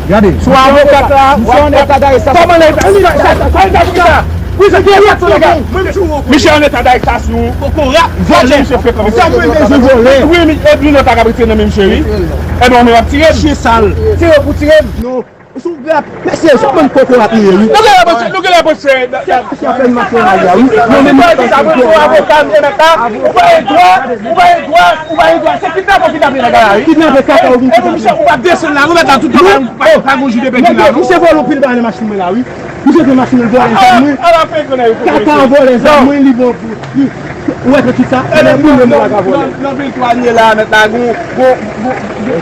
Regardez. Soit avocat là, ou en état d'arrestation. Comment oui, c'est bien, les gars. Michel en état d'arrestation. Volé, monsieur fait comme ça. Oui, mais et puis notre capitaine de même chéri. Eh bien, on va tirer. Chien sale. Tirer pour tirer. Non. C'est ça même coco à tirer. Nous la bosse. C'est à peine marqué là. Non, mais moi ça veut avocat maintenant. On va c'est qui t'a pas la gare. Qui n'a pas caca ou Michel, on va descendre là, on va dans tout le pas manger des bêtises là. Monsieur vole pile dans les machines là, oui. Vous êtes des machines volées les armes. Caca vole les armes, ils vont où est-ce que tout ça? Non, mais toi, on est là maintenant.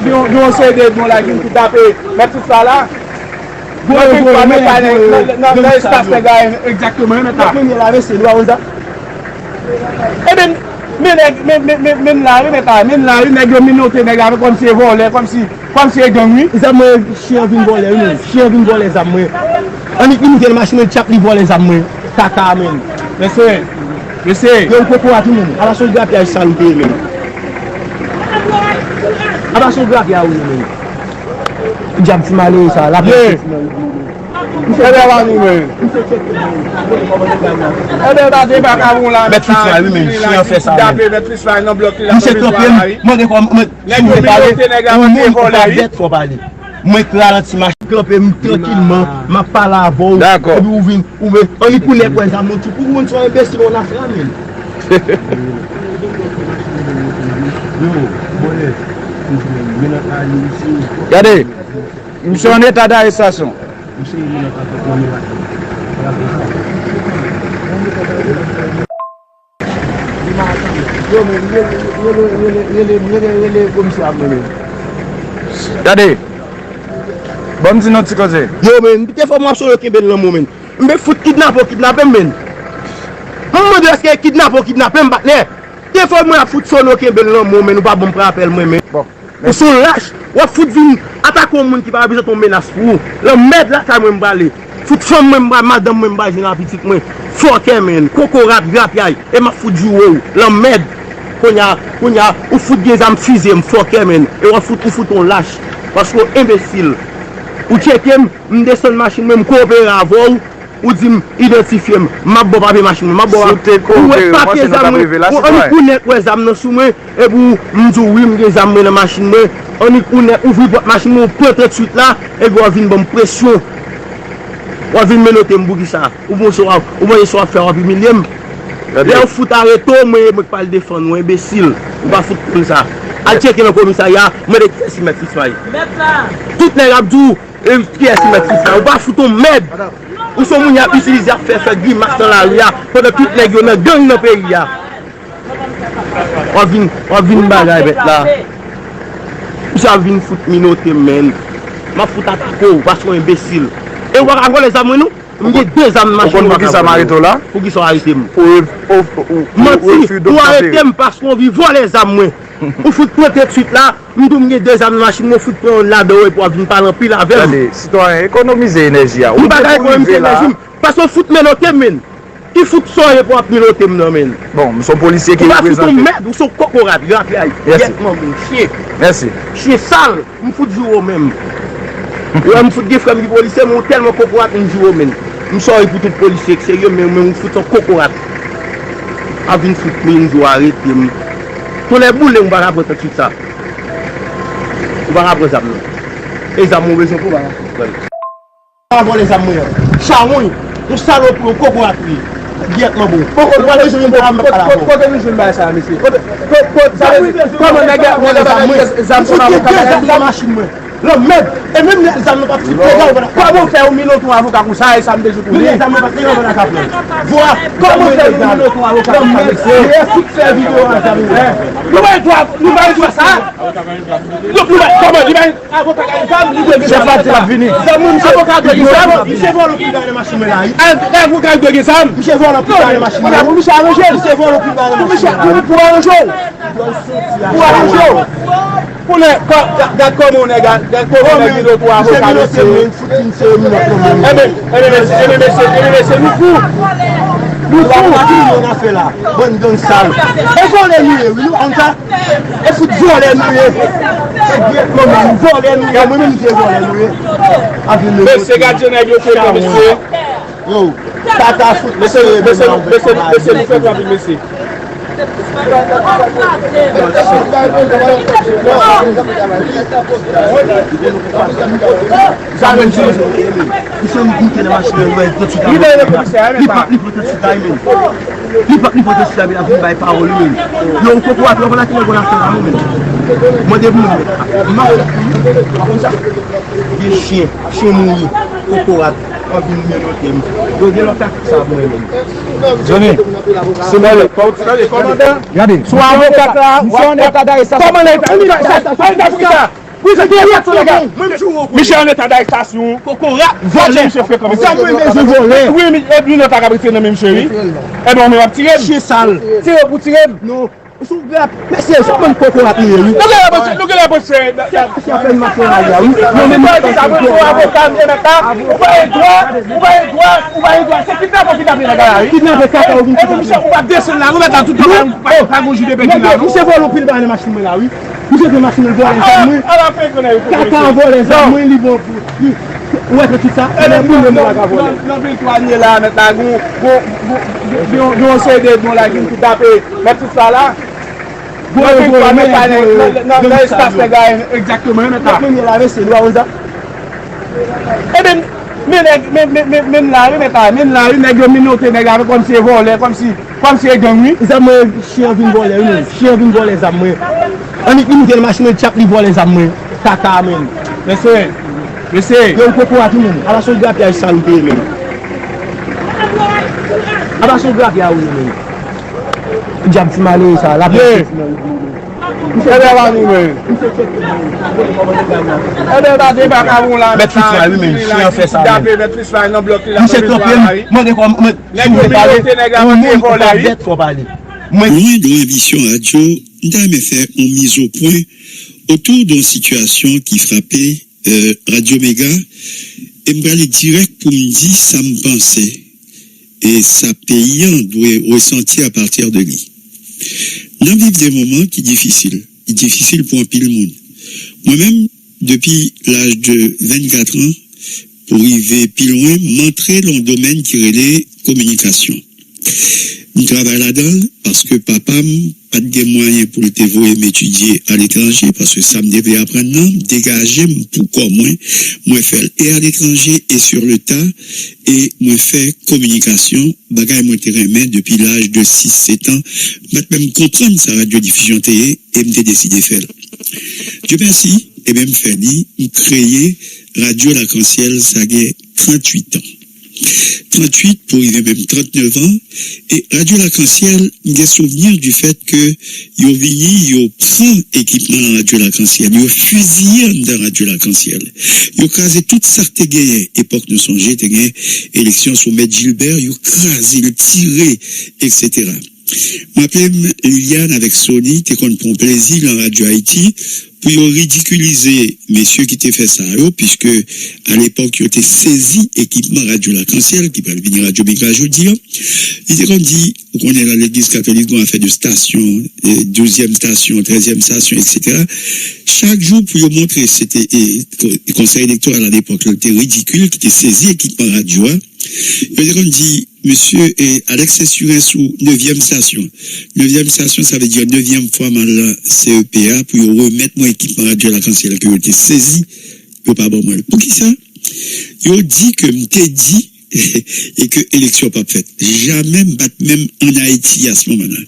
On essaie de nous la guine tout taper. Mais tout ça là. Dans l'espace, les gars, exactement. Maintenant, la c'est loin, ça. Eh bien, même la rue, comme si volé, comme si gang. Ils ont chien vient voler, chien vient voler les armes. On est une machine de chap qui vole les armes. Caca, même. Je sais. Il y a un coco à tout le monde. À la chose grave, il y a une santé. À la chose grave, il y a une santé. Il y a un petit malin, ça. La paix. Moi, ralentis ma clopé tranquillement, ma parle avant. D'accord. On y connaît quoi ça, mon pour monde soit imbécile on a fait Regardez, nous sommes en état d'arrestation. Regardez. Bon, dis notre cause. Yo, men, des fois, moi, je suis au Québec dans le moment. Je me fous kidnapper, men. Je me dis, est-ce que kidnapper, des fois, moi, je fous au Québec dans le moment, nous pas bon pour rappel, moi, men. Bon. Ils sont lâches. Ou foutre vin attaquer un monde qui va besoin de menace pour vous. Le mettre là quand même balé. Foutre femme même madame même balé dans petite moi. Fuck men, coco rap yaï et ma foutre jouer. Le mettre konya ou foutre des armes fusées fuck men et ou foutre on lâche parce que imbécile. Ou checker me descendre machine même coopérer avant ou dit identifier ma bon papier machine ma bon papier ça on connaît quoi ça dans sous moi et vous me dit oui me des armes dans machine on y connaît ouvrir votre machine on peut tout de suite là et vous venir bonne pression on vient me noter m'bouki ça ou bon soir ou bon soir faire un millième là on fout arrêter moi pas le défendre moi imbécile ou pas foutre comme ça à checker le commissariat moi des pièces mettre ça mettre là toutes les rabdou et pièces mettre ça ou pas foutre ton merde. Où sont les gens qui utilisent à faire grimace dans la rue pendant toutes les gens qui gagnent dans le pays. On vient de bagaille là. Ça vient foutre minoté, men. Je foutre à tout parce qu'on est imbécile. Et on va avoir les amis, nous. Il y a deux amis machines. Pour qui ça m'arrête là? Pour qui sont arrêtés. Pour arrêter parce qu'on vit voir les amis. Pour foutre tout de suite là, nous avons deux amis machines, nous foutons là-dedans pour venir parler pile avec. Allez, citoyen, économisez l'énergie. On va économiser l'énergie. Parce qu'on fout menoté, men. Qui fout soirée pour menoté, men. Bon, nous sommes policiers qui représentent. Nous sommes cocorades, merci. Merci. Chien sale, nous fout jour même. Nous fout des frères policiers, nous tellement cocorades, nous jour même. Nous sommes pour tout policier sérieux, mais nous foutons cocorades. Avec une fout, nous devons arrêter. Tous les boulets, on va rapporter tout ça. On va rapporter ça. Les amours, ils sont pour avoir les amours. Charon, on salope pour coco à pluie. Directement bon. Pourquoi les gens ne vont pas côté nous je ça monsieur. Comment la machine moi. Le mec et même les amis pas comment faire au minute pour avocat comme ça et ça me déjoue. Les amis pas faire on a capé. Voilà comment faire au minute pour avocat comme ça. Et tout faire vidéo à amis. Nous va ça. Comment il va avocat ça c'est pas venir. Ça mon avocat de ça, il se voit le plus dans la machine là. Avocat de ça, il se voit le plus dans la machine. Pour nous arranger, il se voit le plus dans la machine. Pour arranger. Pour arranger. Pour les d'accord mon gars, d'accord mon vidéo pour avocat c'est nous fou. On a fait là. Bonne donne sale. Et voler nous, nous, on ça. Et faut voler nous. Voler nous, moi-même je voler nous. Mais c'est gardien de fait monsieur. Yo, tata foot, Monsieur, vous faites quoi, monsieur? Johnny, c'est moi le commandant. Regardez, soit avocat là, soit en état d'arrestation. Comment l'état? Oui, c'est bien, les gars. Michel en état d'arrestation. Volé, monsieur frère comme ça. Oui, mais lui n'a pas capté dans même chéri. Eh bien, on va tirer. Chien sale. Tirer pour tirer. Non. Merci, je prends coco à pied. Nous la bosse. Si on fait une machine là, oui. Non, mais moi, ça veut dire avocat, vous voyez droit, c'est qui t'a pris la gare. Qui n'a pas fait Michel, on va descendre là, on va dans tout le monde. Pas manger des bêtises là. Vous savez le pile dans les machines là, oui. Vous avez des machines de voler. À la fin qu'on a eu. Caca voler, ça moins libre. Où est-ce que tout ça? Elle est bonne de moi à voler. Non, mais toi, ni là maintenant, on sait des bons là qui nous tapent, mettre tout ça là. Exactement, comme si gang oui. Les amis chien viennent voler, chien viennent voler les amis. On imite les machines de chap li voler les amis. Tata men. Je sais. Il faut pour tout le monde. À la soldat il y a salopé même. À la soldat il y a oui même. Diable si malé ça la Loin de l'ambition radio, nous avons fait une mise au point autour d'une situation qui frappait Radio Méga et je vais aller direct pour me dire ça me pensait et ça payant doit ressentir à partir de lui. Nous vivons des moments qui sont difficiles pour un pile monde. Moi-même, depuis l'âge de 24 ans, pour arriver plus loin, m'entrer dans le domaine qui relève communication. Je travaille là-dedans parce que papa n'a pas de moyens pour le voir m'étudier à l'étranger parce que ça me devait apprendre, non, dégager pourquoi moi faire et à l'étranger et sur le tas et moi faire communication, bagaille moi terrain depuis l'âge de 6-7 ans, même comprendre sa radiodiffusion télé et me décidé de faire. Dieu merci et même fait dit, créer Radio L'Arc-en-Ciel, ça a 38 ans. 38 pour arriver même 39 ans et Radio L'Arc-en-Ciel j'ai souvenir du fait que yo vini yo prend équipement dans Radio L'Arc-en-Ciel yo fusillé dans Radio L'Arc-en-Ciel yo crasé toute ça te gagné époque nous songer te gagné élection sous Maître Gilbert yo crasé le tiré etc. M'appelle Liliane avec Sony t'es qu'on prend plaisir dans Radio Haïti pour ridiculiser messieurs qui t'ont fait ça, puisque à l'époque, ils ont été saisi équipement Radio L'Arc-en-Ciel, qui peut venir Radio Méga aujourd'hui. Ils ont dit, on est dans l'église catholique, on a fait de stations, 12e station, 13e station, etc. Chaque jour, pour montrer, c'était, le conseil électoral à l'époque, c'était ridicule, qui était saisi équipement radio. Ils ont dit, monsieur Alex Essurin sous 9e station. 9e station, ça veut dire 9e fois mal CEPA pour remettre mon équipement radio L'Arc-en-Ciel qui a été saisi. Yo pas bon mal. Pour qui ça? Yo dit que m'te dit et que élection pas faite. Jamais battre même en Haïti à ce moment-là.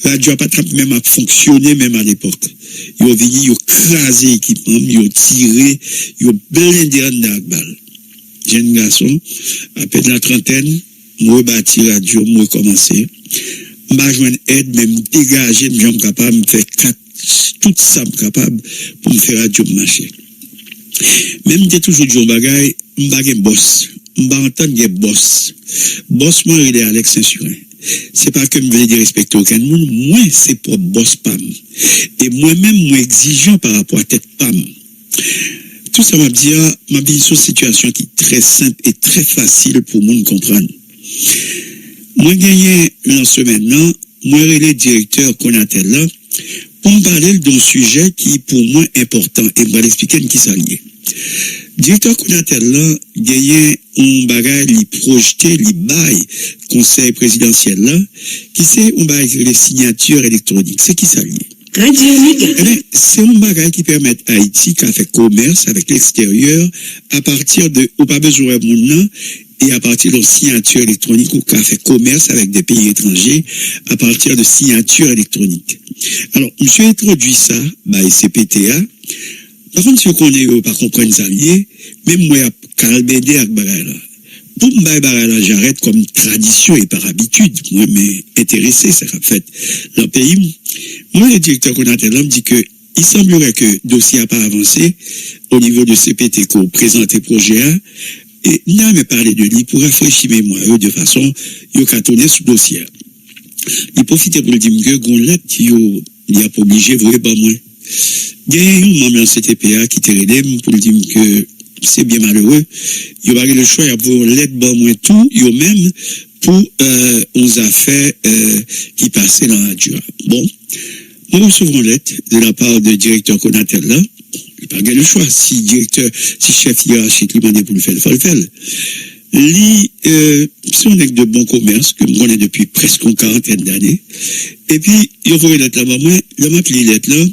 Radio pas même à fonctionner même à l'époque. Yo vini, yo crasé équipement, yo tiré, yo blindé en balle. Jeune garçon, à peine la trentaine, moi bâti radio, moi commencé. M'a joindre aide, même dégager, m'j'en capable, me faire tout ça capable pour me faire radio marcher. Même t'es toujours du bagaille, m'ba gen boss. M'ba entendre gen boss. Boss moi il est Alex Saint-Surin. C'est pas que me veut dire respecter aucun monde, moi c'est pour boss pam. Et moi-même moi exigeant par rapport à tête pam. Tout ça m'a dit sur une situation qui est très simple et très facile pour monde comprendre. Moi, gagné dans ce maintenant, moi, le directeur Konatel là, pour me parler d'un sujet qui, pour moi, est important. Et je vais l'expliquer qui ça lié. Directeur Konatel là, gagné un bagage, il projeté, il bail, conseil présidentiel là, qui c'est un bagage les signatures électroniques. C'est qui ça lié? C'est un bagage qui permet à Haïti qu'à faire commerce avec l'extérieur à partir de, ou pas besoin de moun et à partir de signature électronique ou qu'à faire commerce avec des pays étrangers à partir de signature électronique. Alors, monsieur introduit ça, bah, CPTA. Par contre, si vous connaissez pas comprendre ça lié, même moi, calmédé avec bagage là. Pour me bagage là, j'arrête comme tradition et par habitude. Moi, m'intéressé, ça a fait dans le pays. Moi, le directeur Konatel me dit que il semblerait que le dossier n'a pas avancé au niveau de CPT qu'on présente projet A. Et il n'a même parlé de lui pour rafraîchir mémoire de façon, il a tourné sur le dossier. Il profite pour le dire que Gonlet, il a pas obligé, vous voyez pas moi. Il y a un membre de CTPA qui te redem pour dire que c'est bien malheureux. Il y a le choix pour l'aide moins tout, il y a même pour aux affaires qui passaient dans la radio. Bon, nous recevons lettre de la part du directeur Konatel là. Il n'a pas le choix. Si chef hiérarchique lui demande pour le faire, il faut le faire. Si on est de bon commerce, que moi on est depuis presque une quarantaine d'années, et puis il y a une lettre là-bas, moi, il m'a appelé lettre là.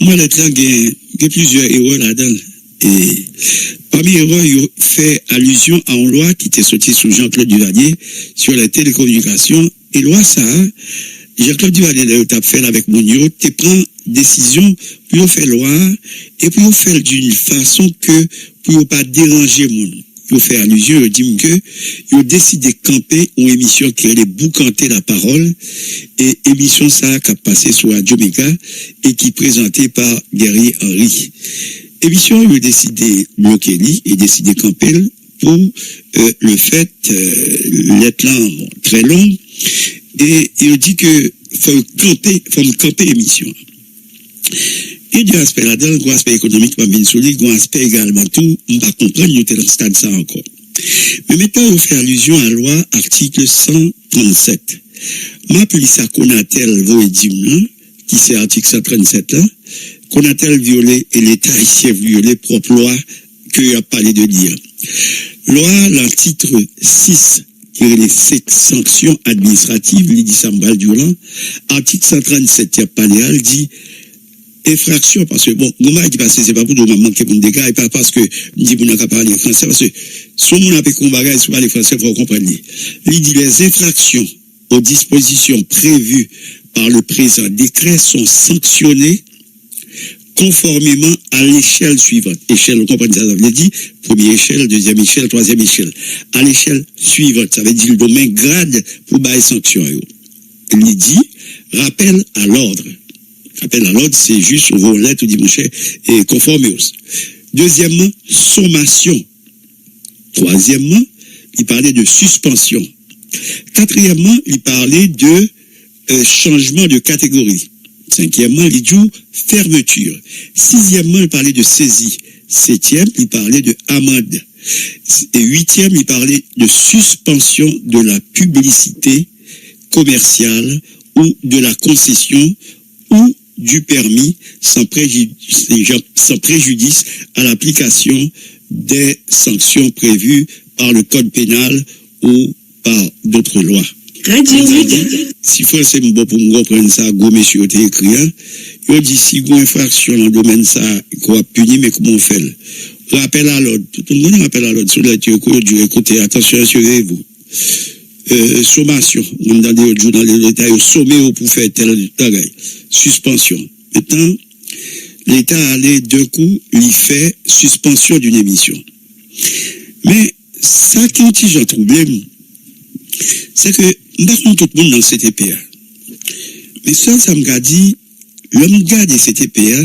Moi, lettre là, il y a plusieurs erreurs là-dedans. Et parmi les erreurs, il fait allusion à une loi qui était sortie sous Jean-Claude Duvalier sur les télécommunications. Et loi ça, Jean-Claude Duvalier a fait avec Mounio, tu prends décision pour faire loi et pour faire d'une façon que pour ne pas déranger mon. Pour faire allusion, il dit que il a décidé de camper une émission qui allait boucanter la parole et émission ça qui a passé sur Radio Méga et qui est présentée par Guerrier Henry. Émission, il a décidé de bloquer lui et décidé de camper pour le fait l'être là très long et il dit que faut camper l'émission. Et du aspect là-dedans, un aspect économique, pas bien solide, un aspect également tout, on va comprendre, nous sommes dans ce stade ça encore. Mais maintenant, on fait allusion à la loi article 137. Ma police à Konatel, qui c'est article 137 là, Konatel violé et l'État haïtien violé propre loi que il a parlé de dire. Loi, l'article 6, qui est les sanctions administratives, il dit Sambal Durand, article 137, il a parlé, il dit, infraction, parce que bon, moi, qui passe, c'est pas pour nous manquer pour des gars, et pas parce que, dit, vous n'avez pas parlé français, parce que, si on a fait combat, si les français, il faut comprendre. Il dit, les infractions aux dispositions prévues par le présent décret sont sanctionnées conformément à l'échelle suivante. Échelle, vous comprenez ça, ça veut dire, première échelle, deuxième échelle, troisième échelle. À l'échelle suivante, ça veut dire le domaine grade pour bailler sanction. Il dit, rappel à l'ordre. Rappel à l'ordre, c'est juste vos lettres, dit mon cher, et conformez aussi. Deuxièmement, sommation. Troisièmement, il parlait de suspension. Quatrièmement, il parlait de changement de catégorie. Cinquièmement, il dit fermeture. Sixièmement, il parlait de saisie. Septième, il parlait de amende. Et huitième, il parlait de suspension de la publicité commerciale ou de la concession ou du permis sans préjudice à l'application des sanctions prévues par le code pénal ou par d'autres lois. Si c'est bon pour me reprendre ça, go monsieur t'es écrit, il dit si go infraction dans le domaine ça, qu'on va punir, mais comment on fait? Rappel à l'ordre. Tout le monde rappelle à l'ordre. Sur la écoutez, attention, assurez-vous. Sommation. On dans les jours dans les détails, sommet pour faire tel travail. Suspension. Maintenant, l'État allait d'un coup, il fait suspension d'une émission. Mais, ça qui est un problème, c'est que, par contre, tout le monde dans cette TPA. Mais ça me dit, l'homme garde cette TPA,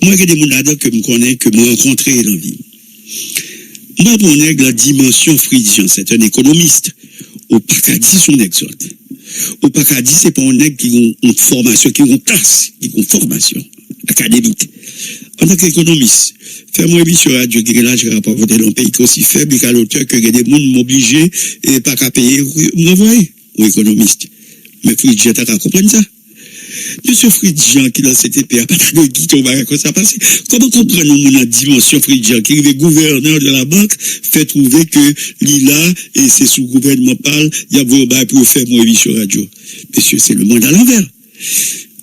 moi, j'ai des gens que je connais, que je rencontré dans la vie. Moi, pour la dimension Fridjian, c'est un économiste. Au Pacadi, son exote. Au Pacadi, c'est pas un nègre qui ont une formation, qui ont une classe, qui ont une formation. académique. En tant qu'économiste, faire mon émission radio qui est là, je ne vais pas voter dans un pays aussi faible qu'à l'auteur que des gens m'obligent et pas qu'à payer. Vous voyez, ou économiste. Mais Fridjian, tu as compris ça? Monsieur Fridjian, qui dans cette épée, a pas de guide, on va comment ça passe. Comment comprendre la dimension Fridjian, qui est gouverneur de la banque, fait trouver que l'ILA, et c'est sous gouvernement parle, il y a vos bails pour faire mon émission radio. Monsieur, c'est le monde à l'envers.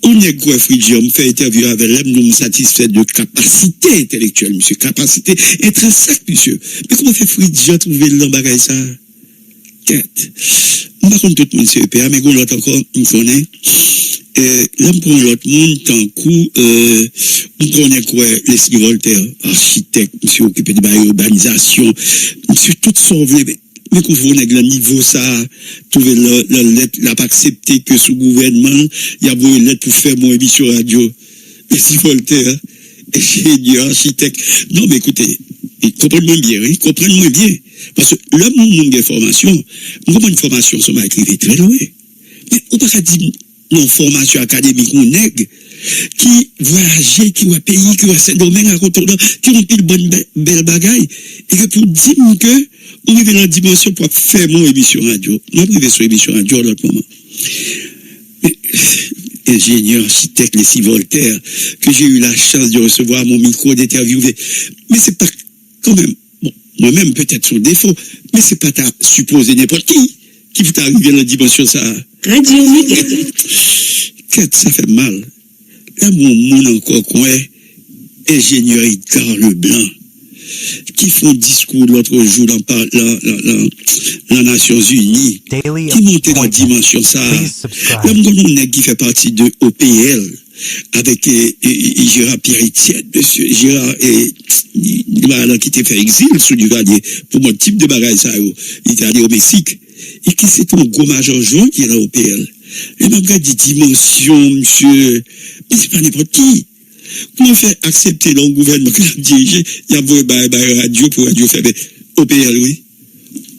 On est quoi, Fridjian, on fait interview avec elle, nous me satisfait de capacité intellectuelle, monsieur, capacité intrinsèque, monsieur. Mais comment fait Fridjian trouver le bagage ça? Quête. Par contre, tout le monde c'est EPA, mais l'autre encore, on connaît. Là, on prend l'autre monde, tant coup, on connaît quoi, les Voltaire, architecte, monsieur occupé de l'urbanisation, monsieur, tout sauvé. Mais qu'on voit le niveau ça, trouver la lettre, n'a pas accepté que sous gouvernement, il y a une lettre pour faire mon émission radio. Mais si Voltaire, ingénieur, architecte. Non, mais écoutez, comprenez-moi bien, oui, comprenez-moi bien. Parce que là, mon monde de formation, comment une formation, ça m'a écrit très loin. Mais on peut pas dire, non, formation académique, on nègre, qui voyager, qui va payer, qui va ce domaine à retourner, qui ont pile bonne belle bagaille, et que pour dire que, on est dans la dimension pour faire mon émission radio. Moi, je vais sur l'émission radio à l'autre moment. Mais, ingénieur, architecte, les Voltaire, que j'ai eu la chance de recevoir mon micro, d'interviewer. Mais c'est pas, quand même, bon, moi-même, peut-être son défaut, mais c'est pas ta supposé n'importe qui vous arriver dans la dimension ça. Radio Méga. Ça fait mal. Là, mon monde encore, quoi, ingénieur Edgar Leblanc, qui font discours l'autre jour dans la Nations Unies, qui montait dans la dimension ça. Là, mon qui fait partie de OPL, avec Gérard Pierre-Etienne, monsieur Gérard, qui était fait exil sous du Valier, pour mon type de bagage ça, il était allé au Mexique, et qui c'est un gros major jaune qui est là au OPL. Et même quand dit dimension, monsieur, mais c'est pas n'importe qui. Comment faire accepter le gouvernement qui a dirigé, il y a un radio pour radio faire OPL, oui.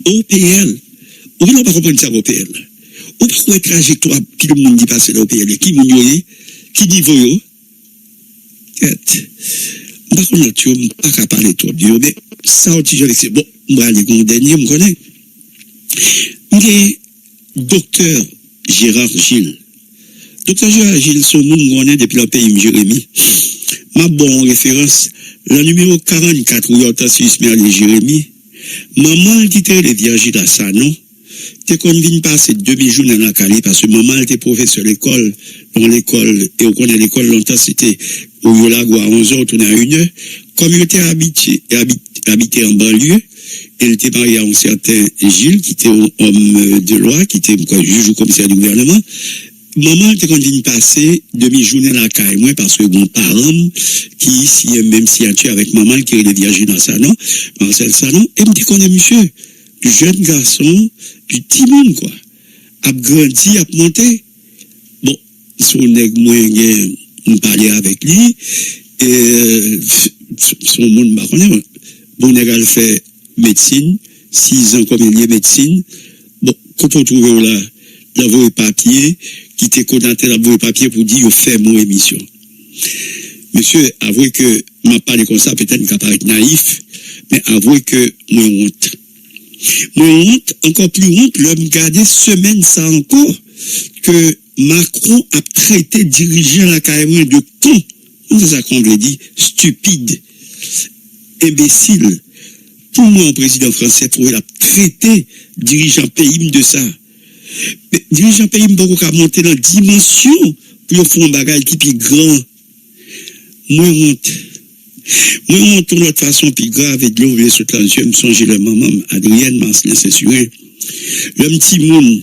OPL. On ne peut pas comprendre ça, OPL. On peut pas trajectoire qui le monde dit passer l'OPL, qui moun yoye, qui niveau yo. Par contre, je ne peux pas parler trop de mais ça, c'est bon, je vais aller au dernier, je me connais. Mais, docteur Gérard Gilles. Docteur Gérard Gilles, son nom connaît depuis le pays Jérémy. Ma bonne référence, le numéro 44 où il y a Suisse Merle Jérémy. Maman qui était le vierge à ça, non? T'es qu'on vient passer demi-journée dans la Cali parce que maman était professeur l'école, dans l'école, et on connaît l'école longtemps, c'était au Yolago à 11h, on est à 1h. Comme il était habité en banlieue, elle était mariée à un certain Gilles, qui était un homme de loi, qui était juge ou commissaire du gouvernement. Maman était quand vient passer demi-journée dans la caille, moi, parce que mon parent, qui ici, même si tu avec maman, qui est le vierge dans le salon, Marcel Salon, et me dit qu'on est monsieur, jeune garçon, du petit monde, quoi. A grandi, a monté. Bon, son nègre, moi, on parlait avec lui, et son monde, m'a connaît, bon nègre, elle fait médecine, 6 ans comme il y a médecine. Bon, quand on trouve là, la voie papier, qui t'est connecté la voie papier pour dire, fait mon émission. Monsieur, avouez que, m'a parlé comme ça, peut-être qu'il paraît naïf, mais avouez que, moi, honte. Moi, honte, encore plus honte, l'homme gardé semaine ça encore, que Macron a traité dirigeant la carrière de con. C'est ça qu'on lui dit, stupide, imbécile. Pour moi, un président français, pour il a traité dirigeant pays de ça. Mais dirigeant pays, beaucoup qu'à monter dans la dimension pour faire un bagage qui est plus grand. Moi, honte. Moi, on tourne de façon plus grave et de l'ouvrir sur le je me songe le maman, Adrienne Marcelin, c'est sûr. Le petit monde,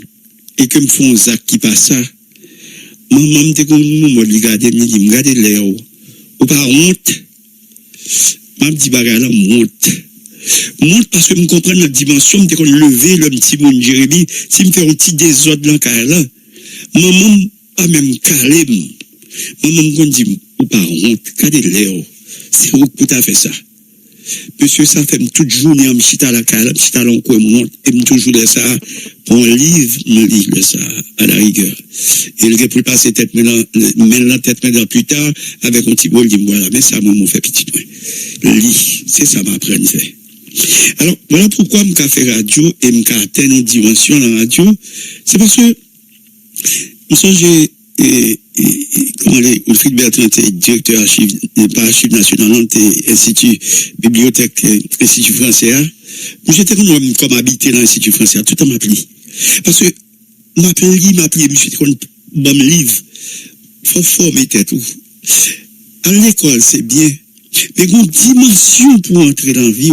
et que me font un acte qui passe ça. Maman me dit que nous, me regarde l'air. Ou pas honte. Maman me dit, bagarre là, honte. Honte parce que je comprends la dimension, dès qu'on lever le petit monde, Jérémy, si me fait un petit désordre dans le cas là, maman, pas même calé. Maman me dit, ou pas honte, regardez l'air. C'est où que tu as fait ça? monsieur, ça fait toute journée, en chita à la cale, chita à l'encoin, et toujours de ça, pour un livre, me livre ça, à la rigueur. Et le gars pour passer tête maintenant, tête maintenant plus tard, avec un petit bol, il dit, voilà, mais ça, moi, fait petit, le lit, c'est ça, m'apprendre fait. Alors, voilà pourquoi je fais radio et je atteindre une dimension dans la radio. C'est parce que, je songe, comment Wilfried Bertrand était directeur archive, pas archive nationale, non, institut, bibliothèque, institut français. J'étais comme habité dans l'institut français, tout le temps m'appelé. Parce que, m'appelé, j'étais comme bon livre. Faut former tout. À l'école, c'est bien. Mais une dimension pour entrer dans la vie,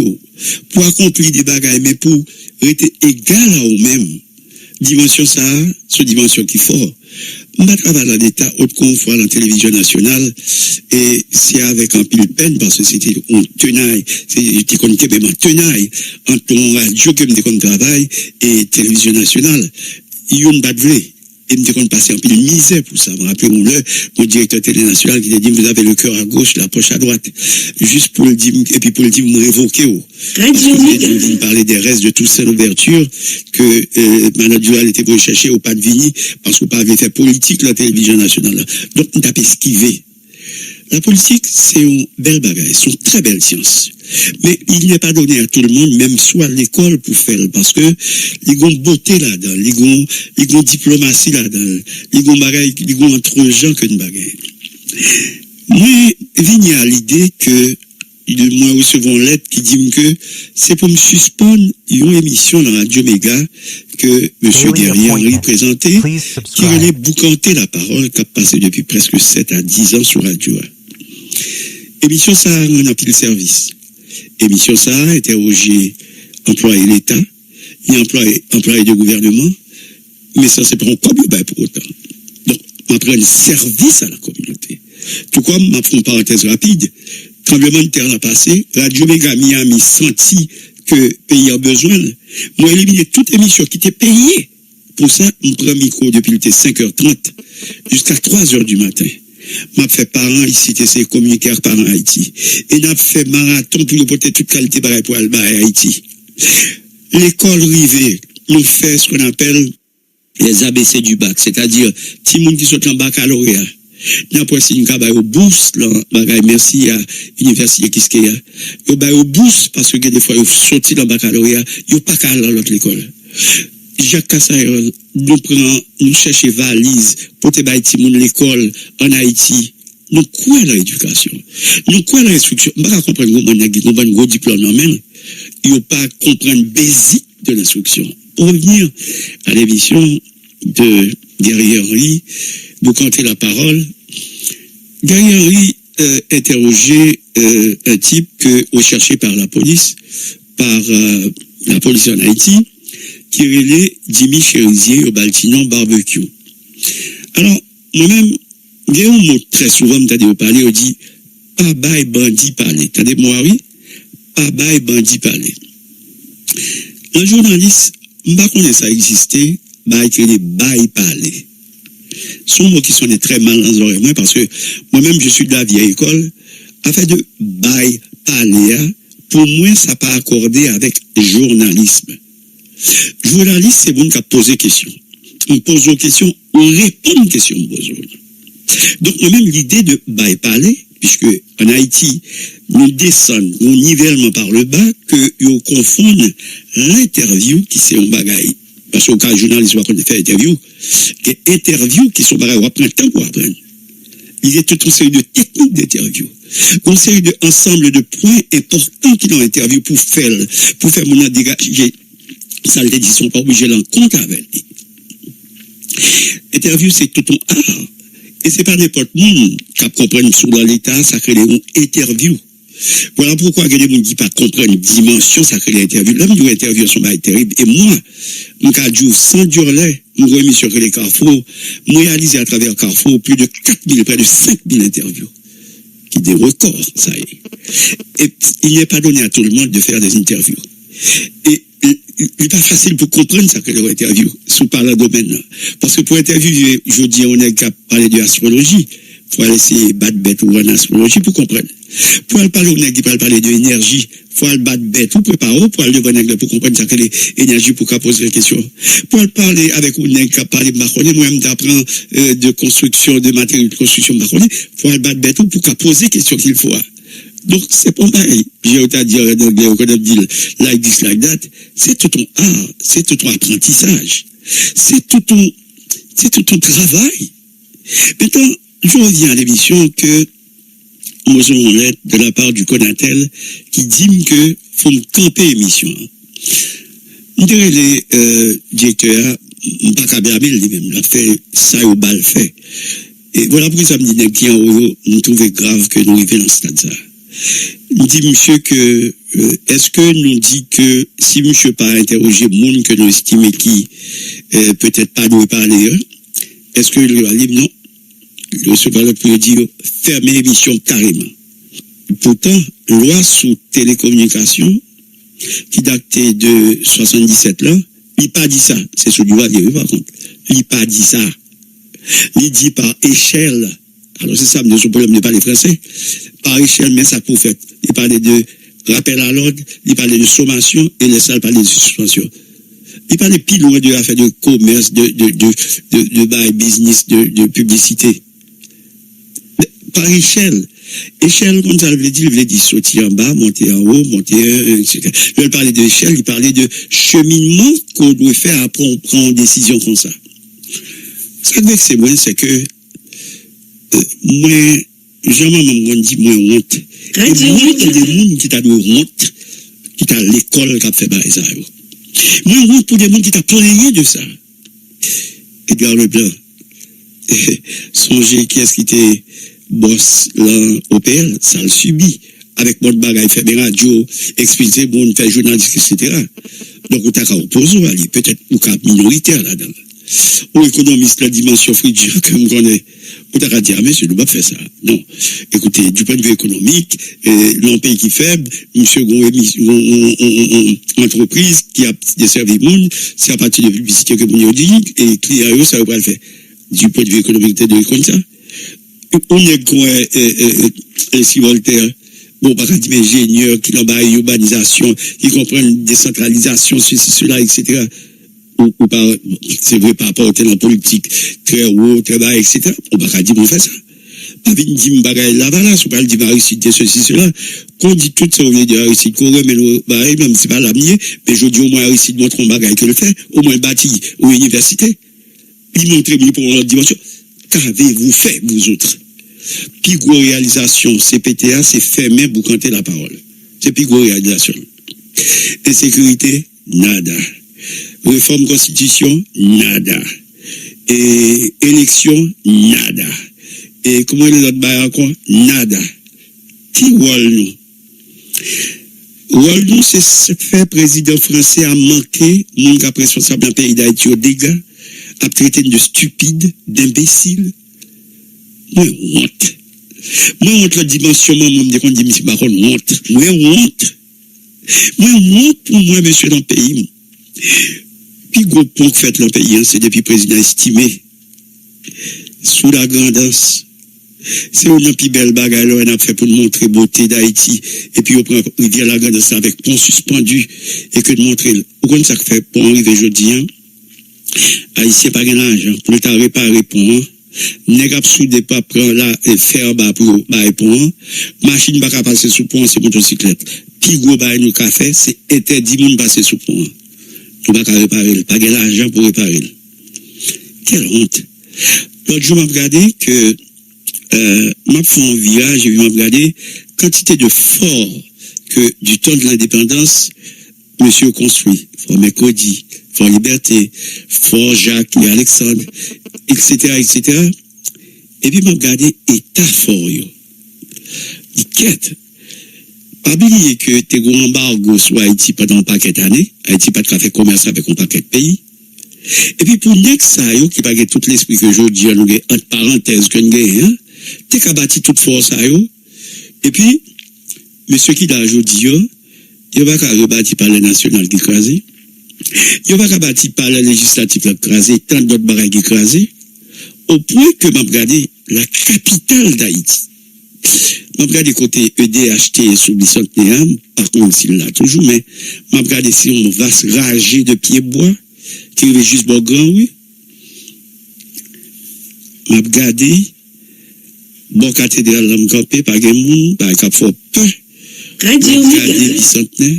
pour accomplir des bagages, mais pour être égal à eux-mêmes. Dimension ça, c'est une dimension qui est forte. Je travaille dans l'État, haute confort dans la télévision nationale, et c'est avec un pile peine, parce que c'était un tenaille, c'était comme un tenaille, entre mon radio que je travaille, et télévision nationale. Il y a une batte vraie. Et me dit qu'on passait un peu de misère pour ça. Je me rappelle mon directeur télé national qui a dit, vous avez le cœur à gauche, la poche à droite. Juste pour le dire, et puis pour le dire, me révoquer. Parce que vous parler des restes de toute cette ouverture que Manon Duval était pour chercher au pas de Vigny, parce qu'on pas avait fait politique la télévision nationale. Là. Donc, on t'a esquivé. La politique, c'est une belle bagaille, c'est une très belle science. Mais il n'est pas donné à tout le monde, même soit à l'école pour faire, parce que ils ont beauté là-dedans, ils ont diplomatie là-dedans, ils ont bagaille, ils ont entre gens que une bagaille. Moi, vigne à l'idée que, moi, recevons une lettre qui dit que c'est pour me suspendre une émission dans Radio Méga que M. Guerrier Henry présentait, qui allait boucanter la parole, qui a passé depuis presque 7 à 10 ans sur Radio. Émission ça a un pile service. Émission ça a interrogé employé l'État, et employé de gouvernement, mais ça c'est pas un combien pour autant. Donc, on prend un service à la communauté. Tout comme, ma une parenthèse rapide, tremblement de terre l'a passé, Radio Méga Miami senti que le pays a besoin. Moi, éliminer toute émission qui était payée. Pour ça, on prend micro depuis 5h30 jusqu'à 3h du matin. M'a fait parents ici, c'est communiquer parents Haïti. Et n'a fait marathon pour porter toute qualité pareil pour Alba et Haïti. L'école rivée, nous fait ce qu'on appelle les ABC du bac, c'est-à-dire, tout le monde qui sont en baccalauréat. N'a pas si nous avons au bourse, merci à l'université Kiskeya. Nous avons au bourse parce que des fois, ils sortent dans le baccalauréat, ils n'ont pas qu'à aller à l'autre école. Jacques Kassaïol, nous cherchons valise pour te bailler l'école en Haïti. Nous quoi la éducation? Nous quoi la instruction? Je ne comprends pas comment un gros diplôme non même. Il ne pas comprendre basique de l'instruction. Pour revenir à l'émission de Guerrier Henry, vous comptez la parole. Guerrier Henry interrogeait un type que recherché par la police en Haïti, qui relait Jimmy Cherizier au Baltinon Barbecue. Alors, moi-même, il y a un mot très souvent, m't'a dit au parler, on dit, pas bail bandit parler. T'as des mots, oui? Pas bail bandit parler. Un journaliste, m'pas connaît ça existait, bail que les bail parler. Sont mots qui sont très mal dans les oreilles, parce que moi-même, je suis de la vieille école, afin de bail parler, pour moi, ça pas accordé avec journalisme. Journaliste, c'est bon qui a posé question. On pose une question, on répond une question. Donc, moi-même, l'idée de bail parler, puisque en Haïti, nous descendons au nivellement par le bas, que nous confondons l'interview qui c'est un bagaille. Parce qu'au cas journaliste, on va faire interview, que interview qui sont bagaille, on va prendre temps pour apprendre. Il y a toute une série de techniques d'interview. Une série d'ensemble de points importants qui dans l'interview pour faire mon dégager. Ça le dit, ils sont pas obligés d'en compte avec lui. Interview, c'est tout un art. Et c'est pas n'importe monde qui comprend sur l'État, ça crée une interview. Voilà pourquoi il y a des gens qui ne comprennent pas dimension, ça crée l'interview. Là, nous interviews sont pas terribles. Et moi, mon cas de sans durler, mon émission sur les Carrefour, moi réalisé à travers Carrefour plus de 4000, près de 5000 interviews. Qui des records, ça y est. Et il n'est pas donné à tout le monde de faire des interviews. Et il n'est pas facile pour comprendre ça que l'interview, sous par le domaine. Parce que pour interviewer, je dis, on est capable de parler de l'astrologie. faut laisser battre bête ou en astrologie pour comprendre. Pour aller parler au nègre qui parler de l'énergie, faut aller battre bête ou préparer pour aller devant nègre pour comprendre ça que l'énergie pour poser la question. Pour aller parler avec un nègre qui parler de Marconnet, moi-même d'apprendre de construction, de matériaux de construction Marconnet, faut aller battre bête ou pour poser la question qu'il faut. Donc, c'est pas pareil. J'ai autant dire en anglais, on connaît dire like this, like that. C'est tout ton art, c'est tout ton apprentissage, c'est tout ton travail. Maintenant, je reviens à l'émission que nous avons lettre de la part du Conatel qui dit que faut me camper l'émission. Je dirais les directeurs, pas qu'à bien lui-même, l'a fait ça au bal fait. Et voilà pourquoi ça me dit qu'il y a un nous trouvons grave que nous arrivions dans ce stade-là. Nous dit monsieur que est-ce que nous dit que si monsieur pas interroger monde que nous estimons qui peut-être pas nous parler, est-ce que il va dire non? Le secrétaire pour dire fermer l'émission carrément. Pourtant, loi sous télécommunication qui datait de 77 là, il pas dit ça. C'est ce que doit dire par contre. Il pas dit ça. Il dit par échelle. Alors c'est ça, son problème n'est pas les Français. Par échelle, mais ça pour faire. Il parlait de rappel à l'ordre, il parlait de sommation et les salles parlaient de suspension. Il parlait plus loin de l'affaire de commerce, de business, de publicité. Par échelle. Échelle, comme ça veut dire, sortir en bas, monter en haut, etc. Il parlait d'échelle, il parlait de cheminement qu'on doit faire après on prend une décision comme ça. Ce que c'est moi, c'est que moi, jamais dit moi honte. Moi, il y a des gens qui t'a de honte, qui t'a l'école qui a fait bailler ça. Moi, honte pour des gens qui t'a plaigné de ça. Edgar Leblanc. Songez qui est-ce qui était boss là au PL, ça le subit. Avec mon bagage, fait des radios, expliquer, bon, fait journaliste, etc. Donc, on t'a qu'à opposer, peut-être, ou qu'à minoritaire là-dedans. Ou économiste, la dimension frigide, comme on connaît. On t'a qu'à dire, monsieur, ne pas faire ça. Non. Écoutez, du point de vue économique, l'un pays qui est faible, monsieur, entreprise qui a desservi le monde, c'est à partir de publicité que vous dit, et client, ça va pas le faire. Du point de vue économique, t'es de comme ça. On est quoi, si Voltaire, bon, pas dire ingénieur, qui n'ont pas urbanisation, qui comprennent décentralisation, ceci, cela, etc. Ou pas, c'est vrai, par rapport au terrain politique, très haut, très bas, etc. On va pas dire, on fait ça. Pas venir dire, bagaille là, voilà, on va dire, réussite, ceci, cela. Qu'on dit tout ça, on veut dire, réussite, qu'on remet le bagaille, même si c'est pas l'avenir, mais je dis au moins, réussite, montre un bagaille que le fait, au moins bâti aux universités. Il montre mieux pour notre dimension. Qu'avez-vous fait, vous autres? Puis, gros réalisation, CPTA, c'est fermer pour canter la parole. C'est puis gros réalisation. Insécurité, nada. Réforme constitution, nada. Et élection, nada. Et comment les autres bails encore? Nada. Qui rôle nous? Rôle nous, c'est ce fait président français a manqué, mon gars responsable d'un pays d'Haïti au dégât, a traité de stupide, d'imbécile. Moi, honte. Moi, honte la dimension, moi, me dit qu'on dit, monsieur Baron, honte. Moi, honte. Moi, honte pour moi, monsieur, dans le pays. Puis, gros point que fait dans le pays, c'est depuis président estimé. Sous la grandance. C'est une plus belle bagarre, on a fait pour nous montrer beauté d'Haïti. Et puis, on prend rivière la grandance avec pont suspendu. Et que de montrer, pourquoi ça fait pour arriver aujourd'hui, Haïtien pas l'argent pour le temps réparer pont. Nèg ap soudé pas prend là et faire bas pour bailler pont. Machine pas passer sous pont, c'est motocyclette. Puis gros bail nous ka fait, c'est interdit moun passer sous pont. Nous pas réparer, pas l'argent pour réparer. Quelle honte. L'autre jour m'a regardé que m'a fait un virage et m'a regardé quantité de forts que du temps de l'indépendance monsieur construit, Fort Mercredi, Fort Liberté, Fort Jacques et Alexandre, etc. Et puis, m'a regardé état fort, yo. Il quête. Pas oublier que t'es gros embargo sur Haïti pendant un paquet d'années. Haïti pas de fait commerce avec un paquet de pays. Et puis, pour next ça, yo, qui pas tout l'esprit que je dis, entre parenthèses, que nous hein, t'es qu'à bâtir toute force, yo. Et puis, monsieur qui l'a aujourd'hui, il va pas rebâtir par le national qui écrasé. Il va pas rebâtir par le législatif qui écrasé, tant d'autres bagages qui écrasé. Au point que m'a regardé la capitale d'Haïti. M'a regardé côté EDHT sous bicentenaire, par contre, s'il l'a toujours, mais m'a regardé si on va se rager de pieds bois, qui est juste bon grand, oui. M'a regardé, bon cathédrale, m'a campé, par un monde, par un fort peu. M'a regardé bicentenaire.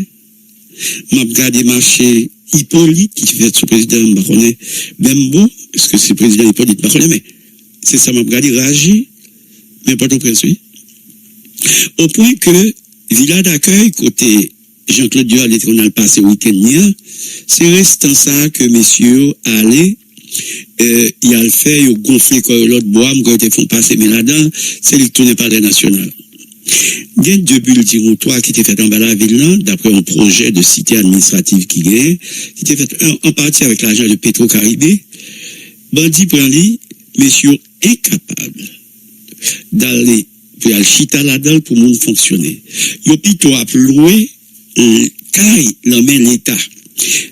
M'a regardé marché Hippolyte, qui fait son président, m'a connaît Bembo, parce que c'est le président Hippolyte, m'a connaît, mais c'est ça, m'a regardé rager, mais pas tout prince, oui. Au point que, villa d'accueil, côté Jean-Claude Dual, on a le passé week-end, c'est restant ça que messieurs allaient, il a le fait, il a gonflé l'autre bois, quand ils font passer, mais là-dedans, c'est le tourné par les nationales. Il y a deux buildings ou trois qui étaient faits en bas de la ville, d'après un projet de cité administrative qui est, qui était fait en partie avec l'argent de Petro-Caribé. Bandit prend-les, messieurs incapables d'aller pour aller chita là-dedans pour monde fonctionner. Yo plutôt à louer caille l'emmène l'État.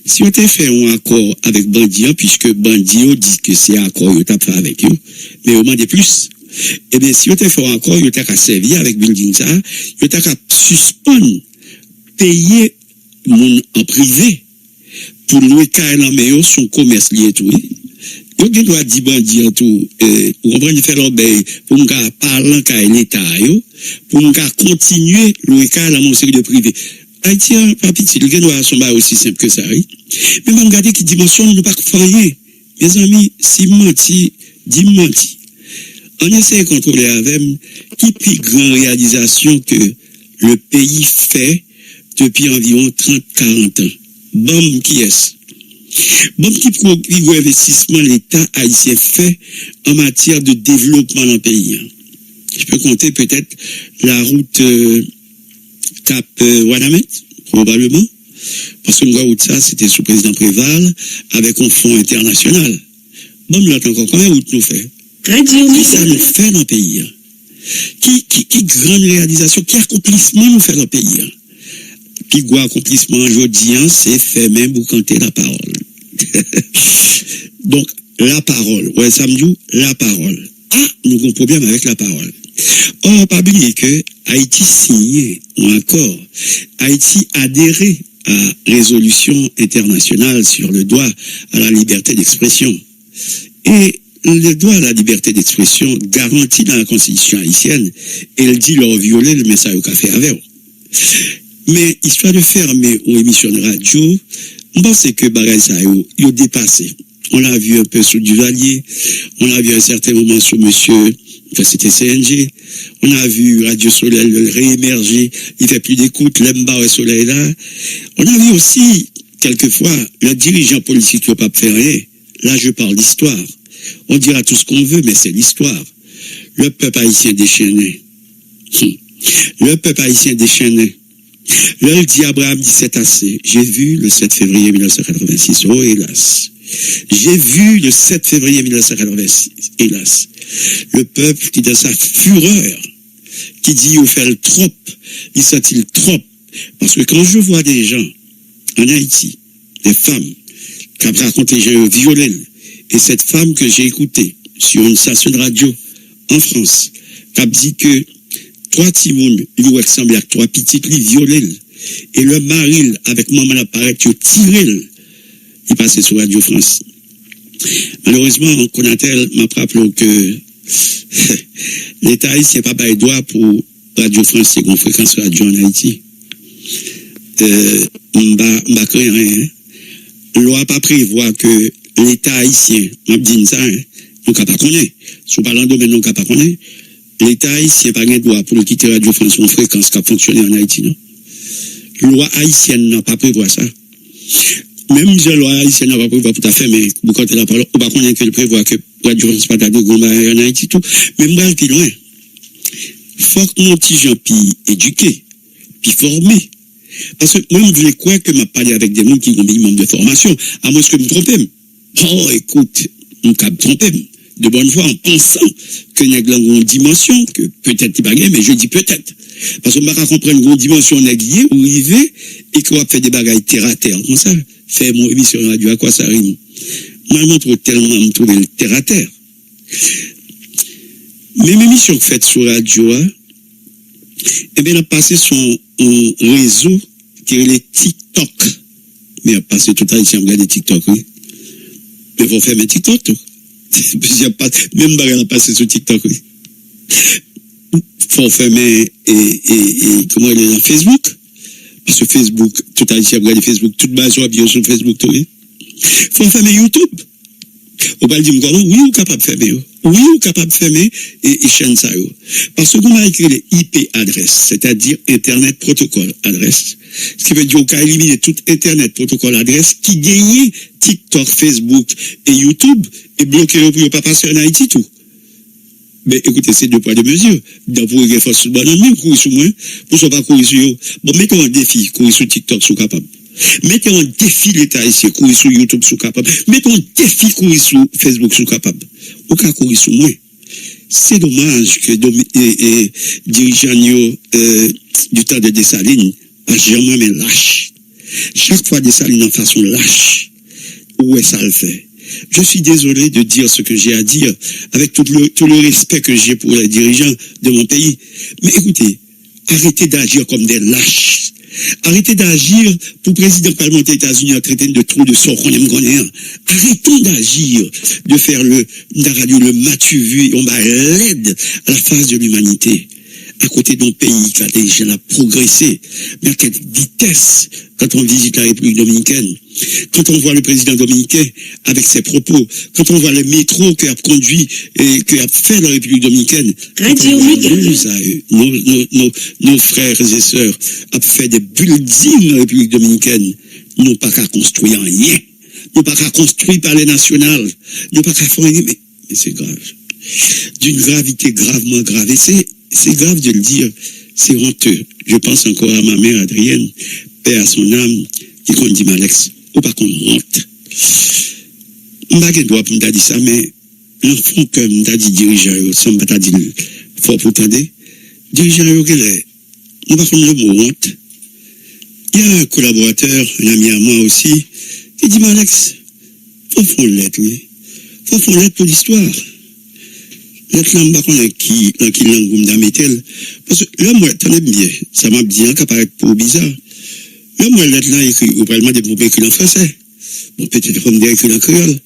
Si on t'a fait un accord avec Bandian, puisque Bandian dit que c'est un accord, on t'a fait avec eux, mais au moins de plus. Eh bien, si on t'a fait un accord, on t'a qu'à servir avec Building ça, on t'a qu'à suspendre, payer mon en privé, pour louer caille l'emmène son commerce lié tout. Yo qui doit dire Bandian tout, vous comprenez, faire l'obéi, pour nous parler caille l'État, pour nous continuer louer caille dans mon secteur privé. Haïti, pas petit, le doit son bas aussi simple que ça, oui. Mais je regarde qui dimension ne pas faire. Mes amis, si menti, dis menti. On essaie de contrôler avec qui plus grande réalisation que le pays fait depuis environ 30-40 ans. Bon, qui est-ce? Bon, qui gros investissement l'État haïtien fait en matière de développement dans le pays. Je peux compter peut-être la route Cap Wanamet, probablement, parce que nous avons ça, c'était sous président Préval, avec un fonds international. Bon, là, encore, combien route nous fait? Qui ça nous fait dans le pays? Qui grande réalisation, qui accomplissement nous fait dans le pays? Puis, gros accomplissement aujourd'hui, c'est fait même pour canter la parole. Donc, la parole, ouais, ça me dit, la parole. Ah, nous avons un problème avec la parole. Or, pas oublier que Haïti signé un accord, Haïti adhéré à résolution internationale sur le droit à la liberté d'expression. Et le droit à la liberté d'expression garanti dans la constitution haïtienne, elle dit leur violer le message au café avec. Mais histoire de fermer aux émissions de radio, on pense que Bagay ça y dépassé. On l'a vu un peu sous Duvalier, on l'a vu à un certain moment sous monsieur, enfin c'était CNG, on a vu Radio Soleil le réémerger, il fait plus d'écoute, l'Emba et Soleil là. On a vu aussi, quelquefois, le dirigeant politique qui n'a pas fait rien. Là, je parle d'histoire. On dira tout ce qu'on veut, mais c'est l'histoire. Le peuple haïtien déchaîné. Le peuple haïtien déchaîné. Là, il dit Abraham dit c'est assez. J'ai vu le 7 février 1986. Oh, hélas. J'ai vu le 7 février 1986. Hélas. Le peuple qui, dans sa fureur, qui dit il fait le trop, il sent-il trop. Parce que quand je vois des gens en Haïti, des femmes, qui ont raconté j'ai violé, et cette femme que j'ai écoutée sur une station de radio en France, qui a dit que 3 timounes, lui ressemblent à 3 petites, lui violé, et le mari, avec maman l'appareil, qui a tiré, il passait sur Radio France. Malheureusement, Conatel m'a rappelé que l'État haïtien n'a pas de droit pour Radio France, c'est une fréquence radio en Haïti. M'a créé rien. Loi pas prévoit que l'État haïtien, m'a dit ça, nous ne pas connaître. Si on parle en domaine, nous ne pas connaître. L'État haïtien n'a pas de droit pour le quitter Radio France, une fréquence qui a fonctionné en Haïti, non? Loi haïtienne n'a pas prévoit ça. Même si la loi haïtienne n'a pas prévu tout à fait, mais vous comptez la parole, on va connaître qu'elle prévoit que Radio France pas de en Haïti tout. Mais moi, plus loin. Faut que mon petit gens puis éduqué, puis formé. Parce que moi, je voulais croire que m'a parlé avec des gens qui ont un minimum de formation, à moins que je me trompe. Oh, écoute, on me trompe de bonne foi en pensant que nous avons une dimension, que peut-être c'est pas gagné, mais je dis peut-être. Parce que je ne comprendre une dimension négligée ou rivée et qu'on va faire des bagailles terre à terre. Comme ça, faire mon émission radio, à quoi ça rime? Moi, je me trouve tellement, me trouver terre à terre. Même émission faite sur radio, eh bien, elle a passé son réseau qui est le TikTok. Mais elle a passé tout à l'heure, regarder TikTok, oui. Mais il faut faire un TikTok, tout. Même elle a passé sur TikTok, oui. Faut faire comment elle est dans Facebook. Parce que Facebook, tout à l'heure, regarder Facebook, toute base soit bien sur Facebook, tout, oui. Faut faire YouTube. On va dire, oui, ou capable de fermer. Oui, ou capable de fermer et chaîne ça. Parce qu'on a écrit les IP adresses, c'est-à-dire Internet Protocol adresse. Ce qui veut dire qu'on a éliminé tout Internet Protocol adresse qui gagne TikTok, Facebook et YouTube et bloqué pour ne pas passer en Haïti tout. Mais écoutez, c'est deux poids deux mesures. D'abord, il faut sur le bonhomme, courir sur moi, pour ne pas courir sur eux. Bon, mettons un défi, courir sur TikTok, sont capables. Mettez un défi l'État ici, courir sur YouTube, sont capables. Mettez un défi, courir sur Facebook, sont capables. Ou qu'à courir sur moi. C'est dommage que dirigeants du temps de Dessalines a jamais lâche. Chaque fois Dessalines en façon lâche. Où est ça le fait? Je suis désolé de dire ce que j'ai à dire avec tout le respect que j'ai pour les dirigeants de mon pays. Mais écoutez, arrêtez d'agir comme des lâches. Arrêtez d'agir pour le président parlementaire des États-Unis à traiter de trop de sort qu'on aime connaître. Arrêtons d'agir, de faire la radio, le matu vu, on va l'aide à la face de l'humanité. À côté d'un pays qui a déjà progressé, mais à quelle vitesse quand on visite la République dominicaine, quand on voit le président dominicain avec ses propos, quand on voit le métro qui a conduit et qui a fait la République dominicaine, nos frères et sœurs ont fait des buildings dans la République dominicaine, n'ont pas qu'à construire rien, n'ont pas qu'à construire par les nationales, n'ont pas qu'à faire rien, mais c'est grave. D'une gravité gravement grave. Et c'est grave de le dire, c'est honteux. Je pense encore à ma mère Adrienne, paix à son âme, qui compte dit Alex, ou pas qu'on honte. Je ne sais pas droit pour me dire ça, mais l'enfant que me dit dirigeant, ça me pas dit fort pour t'entendre. Dirigeant, nous pas qu'on le mot honte. Il y a un collaborateur, un ami à moi aussi, qui dit Alex, faut faire une lettre, oui. Faut faire une lettre pour l'histoire. Lettre là, je ne sais pas qui langue vous me parce que là, moi, t'en bien, ça m'a bien qu'à paraître pour bizarre. Là, moi, lettre là, écrit, ou probablement des mots écrits en français. Bon, peut-être comme des écrits en créole.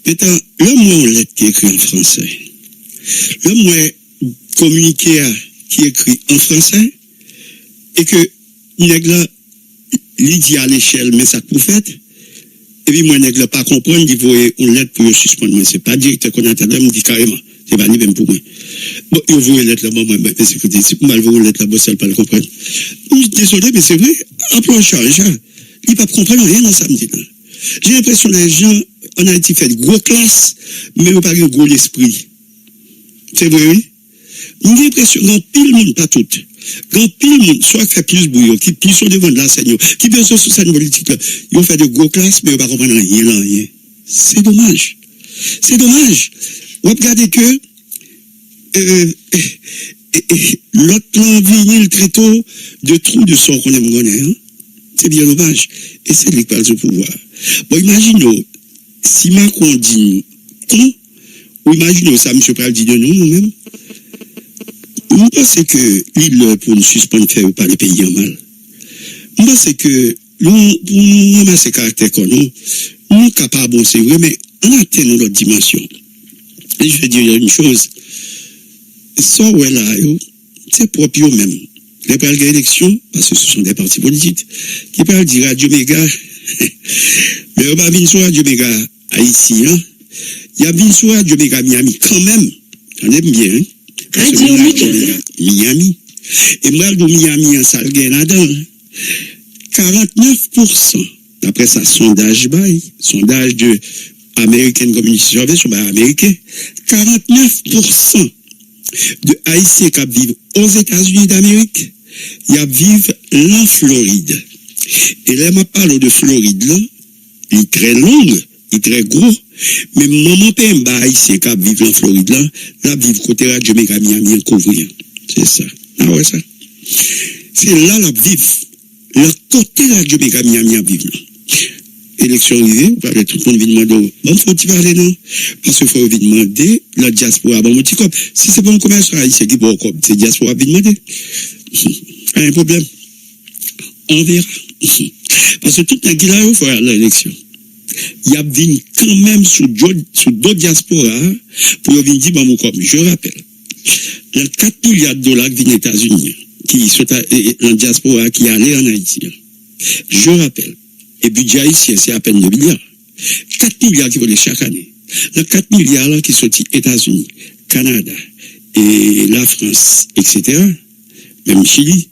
Maintenant, là, moi, on lettre qui est écrit en français. Là, moi, communiqué qui est écrit en français, et que, nègre là, il dit à l'échelle, mais ça pour fait. Et puis, moi, nègre là, pas comprendre, il faut une lettre pour suspendre. Mais c'est pas directeur qu'on attend, me dit carrément. C'est pas ni même pour moi. Bon, il vous lettre là-bas, moi, mais c'est que si vous m'avez lettre là-bas, ça ne pas le comprendre. Désolé, mais c'est vrai, en plan charge, il ne peut pas comprendre rien dans samedi là. J'ai l'impression que les gens, en Haïti, fait de gros classes, mais ils n'ont pas de gros l'esprit. C'est vrai, oui? J'ai l'impression que pile monde, pas tout. Quand pile monde, soit qui fait plus bouillon, qui plus au devant de l'enseignant, qui peut sur cette politique là, ils ont fait de gros classes, mais ils ne pas comprendre rien. C'est dommage. C'est dommage. Vous regardez que l'autre plan vinyle très tôt de trou de sort qu'on aime connaître. Hein? C'est bien dommage. Et c'est lui qui parle du pouvoir. Bon, imaginez, si Macron dit con, ou imaginez, ça, M. Pral dit de nous-mêmes, vous pensez que l'île pour nous suspendre faire par les pays en mal. Vous pensez que nous, pour nous ramasser caractère qu'on nous sommes capables, c'est vrai, mais on atteint notre dimension. Et je vais dire une chose. Ça, ouais, là, c'est propre eux-mêmes. Les parles d'élection, parce que ce sont des partis politiques, qui parlent de Radio Méga. Mais on va venir sur Radio Méga haïtien. Il y a venir sur Radio Méga Miami quand même. J'en aime bien. Hein? Radio Méga Miami. Et moi, de Miami, en salle là-dedans. 49%. D'après ça, sondage de American Community Service, américain, 49% de Haïtiens qui vivent aux États-Unis d'Amérique, ils vivent en Floride. Et là, je parle de Floride, là, il est très long, il est très gros, mais maman paye Haïtien qui vivent en Floride, là, vivent côté Radio Méga Miami, couvrir. C'est ça. Ah ouais, ça. C'est là, la vivent. Le côté Radio Méga Miami, vivent là. élection arrivée, vous parlez, tout le monde vient demander, bon, faut-il parler, non? Parce qu'il faut demander, la diaspora, bon, petit cop. Si c'est pas un commerçant haïtien qui bon cop, c'est diaspora vient demander. Un problème. On verra. Parce que tout le monde il faut aller à l'élection. Il y a venu quand même sous d'autres diasporas pour venir dire, bon, comme je rappelle, les 4 milliards de dollars qui viennent aux États-Unis, qui sont en diaspora, qui allaient en Haïti. Je rappelle, et budget haïtien, c'est à peine 2 milliards. 4 milliards qui volent chaque année. Les 4 milliards là qui sont aux États-Unis, Canada, et la France, etc., même Chili,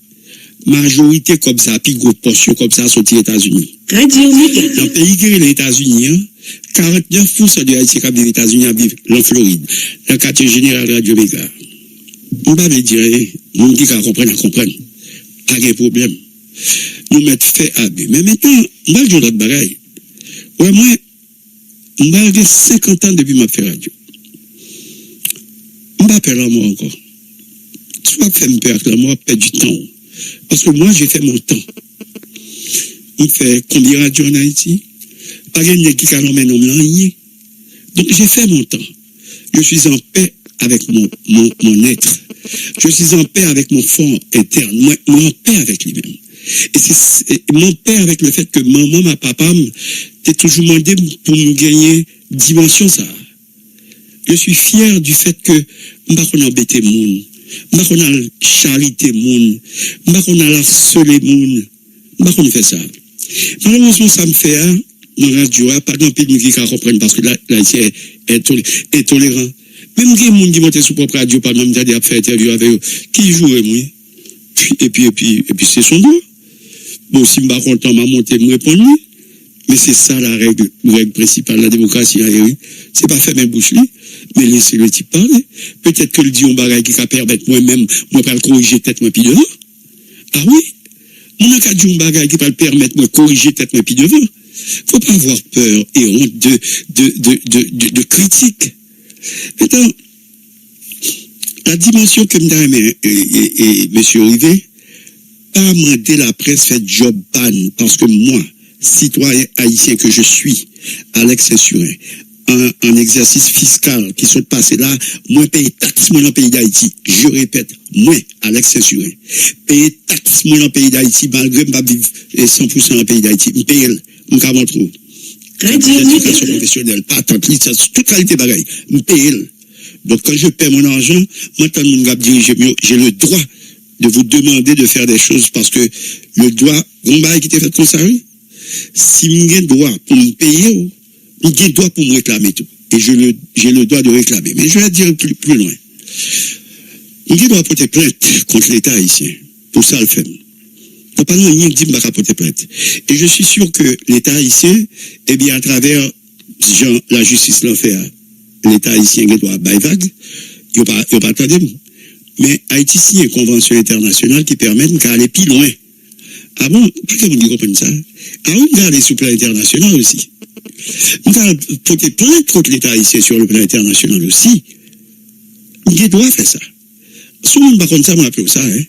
majorité comme ça, puis gros portion comme ça, sont aux États-Unis. Dans le pays qui est les États-Unis, 49% de Haïtiens qui vivent aux États-Unis vivent en Floride, dans le quartier général Radio Méga. On va me dire, nous qui comprennent, pas de problème. Nous mettons fait abus. Mais maintenant, on va dire notre bagaille. Ouais, moi, on va avoir 50 ans depuis ma fait radio. On va perdre la mort encore. Tu vas faire me perdre la mort, perdre du temps. Parce que moi, j'ai fait mon temps. On fait combien de radio en Haïti? Pas de qui a nommé non rien. Donc, j'ai fait mon temps. Je suis en paix avec mon être. Je suis en paix avec mon fond interne. Moi, en paix avec lui-même. Et c'est mon paix avec le fait que maman, ma papa, t'es toujours demandé pour me gagner dimension ça. Je suis fier du fait que m'pas qu'on a embêté moun, m'pas qu'on a charité moun, m'pas qu'on a harcelé moun, m'pas qu'on fait ça. Malheureusement, ça me fait, dans la radio, pas grand pays qui comprennent parce que là, c'est intolérant. Même des gens qui montent sur propre radio, par exemple, d'aller faire interview avec eux, qui jouent, moi. Et puis, c'est son droit. Bon, si je ne suis pas content, je monter, je répondre. Mais c'est ça la règle principale de la démocratie. C'est pas faire mes bouches, mais laisser le type parler. Peut-être que le dit un bagage qui va permettre moi-même, moi, pas le corriger tête, moi, puis devant. Ah oui? On n'a qu'à dire un bagage qui va le permettre, moi, corriger tête, moi, puis devant. Faut pas avoir peur et honte de critique. Maintenant, la dimension que M. Rivet, pas demander la presse fait job ban, parce que moi, citoyen haïtien que je suis, Alex Saint-Surin, en exercice fiscal qui sont passés là, moi paye taxe moi dans le pays d'Haïti. Je répète, moi, Alex Saint-Surin, paye taxe moi dans le pays d'Haïti, malgré que je ne vivre 100% dans le pays d'Haïti. Je paye, je ne trop. L'éducation professionnelle, pas tant, toute qualité bagaille, je paye. Donc quand je paie mon argent, moi, tant que j'ai le droit de vous demander de faire des choses parce que le droit, qui était fait comme ça, oui. Si j'ai le droit pour me payer, j'ai le droit pour me réclamer tout. Et j'ai le droit de réclamer. Mais je vais dire plus loin. J'ai le droit de porter plainte contre l'État haïtien. Pour ça, le fait. Faut pas rien dire que je vais porter plainte. Et je suis sûr que l'État haïtien, eh bien, à travers la justice l'enfer, l'État haïtien qui doit bailler vague, il n'y a pas attendre. Mais Haïti signe une convention internationale qui permet d'aller plus loin. Ah bon, pas que vous ne comprenez ça. Ah oui, regardez sur le plan international aussi. Nous allons porter plainte contre l'État haïtien sur le plan international aussi. Il doit faire ça. Si on ne va pas comme ça, on appelle ça, hein.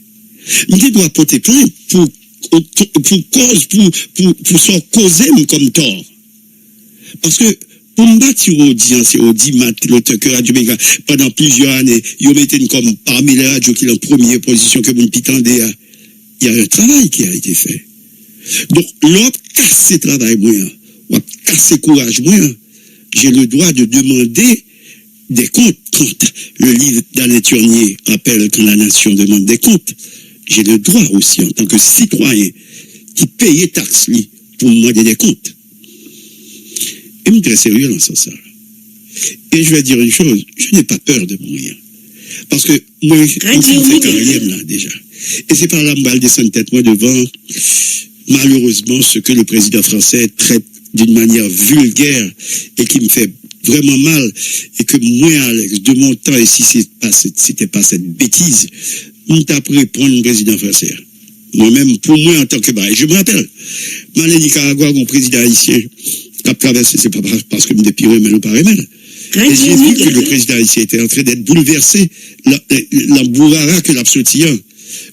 Il doit porter plainte pour causer comme tort. Parce que, pour me battre sur l'audience et l'auteur que Radio Méga, pendant plusieurs années, ils ont mis comme parmi les radios qui sont en première position que vous ne pitendez à. Il y a un travail qui a été fait. Donc, l'autre casse ce travail, moi, ou casse ce courage, moi, j'ai le droit de demander des comptes. Quand le livre d'Alain Turnier rappelle quand la nation demande des comptes, j'ai le droit aussi, en tant que citoyen, qui paye taxes, pour me demander des comptes. Et je suis très sérieux dans ce sens. Et je vais dire une chose, je n'ai pas peur de mourir. Parce que moi, je fais carrière là, déjà. Et c'est par là que je vais descendre tête moi devant, malheureusement, ce que le président français traite d'une manière vulgaire et qui me fait vraiment mal. Et que moi, Alex, de mon temps, et si c'était pas cette bêtise, on t'a pris répondre le président français. Moi-même, pour moi, en tant que bail. Je me rappelle, dans Nicaragua, mon président haïtien, qui a traversé, c'est pas parce que je me dépire, mais le paraît mal. Et j'ai vu que le président haïtien était en train d'être bouleversé, l'embourrara que l'absortiant.